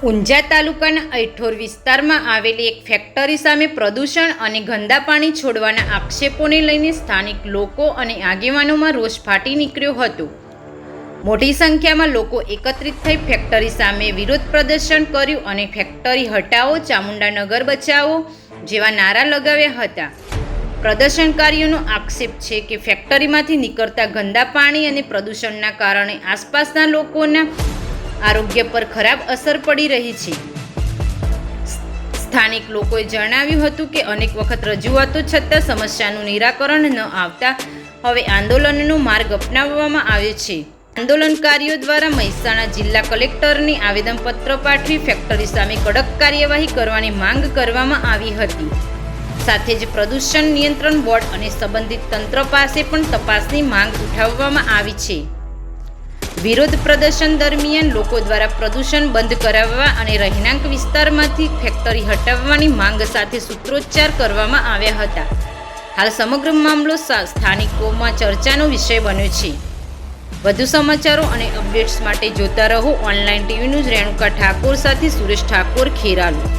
ઊંઝા તાલુકાના ઐઠોર વિસ્તારમાં આવેલી એક ફેક્ટરી સામે પ્રદૂષણ અને ગંદા પાણી છોડવાના આક્ષેપોને લઈને સ્થાનિક લોકો અને આગેવાનોમાં રોષ ફાટી નીકળ્યો હતો. મોટી સંખ્યામાં લોકો એકત્રિત થઈ ફેક્ટરી સામે વિરોધ પ્રદર્શન કર્યું અને ફેક્ટરી હટાવો, ચામુંડાનગર બચાવો જેવા નારા લગાવ્યા હતા. પ્રદર્શનકારીઓનો આક્ષેપ છે કે ફેક્ટરીમાંથી નીકળતા ગંદા પાણી અને પ્રદૂષણના કારણે આસપાસના લોકોના આરોગ્ય પર ખરાબ અસર પડી રહી છે. સ્થાનિક લોકોએ જણાવ્યું હતું કે અનેક વખત રજૂઆતો છતાં સમસ્યાનું નિરાકરણ ન આવતા હવે આંદોલનનો માર્ગ અપનાવવામાં આવ્યો છે. આંદોલનકારીઓ દ્વારા મહેસાણા જિલ્લા કલેક્ટરને આવેદનપત્ર પાઠવી ફેક્ટરી સામે કડક કાર્યવાહી કરવાની માંગ કરવામાં આવી હતી. સાથે જ પ્રદૂષણ નિયંત્રણ બોર્ડ અને સંબંધિત તંત્ર પાસે પણ તપાસની માંગ ઉઠાવવામાં આવી છે. વિરોધ પ્રદર્શન દરમિયાન લોકો દ્વારા પ્રદૂષણ બંધ કરાવવા અને રહેણાંક વિસ્તારમાંથી ફેક્ટરી હટાવવાની માંગ સાથે સૂત્રોચ્ચાર કરવામાં આવ્યા હતા. હાલ સમગ્ર મામલો સ્થાનિકોમાં ચર્ચાનો વિષય બન્યો છે. વધુ સમાચારો અને અપડેટ્સ માટે જોતા રહો online TV news. Renuka Thakor સાથે સુરેશ ઠાકોર, ખેરાલુ.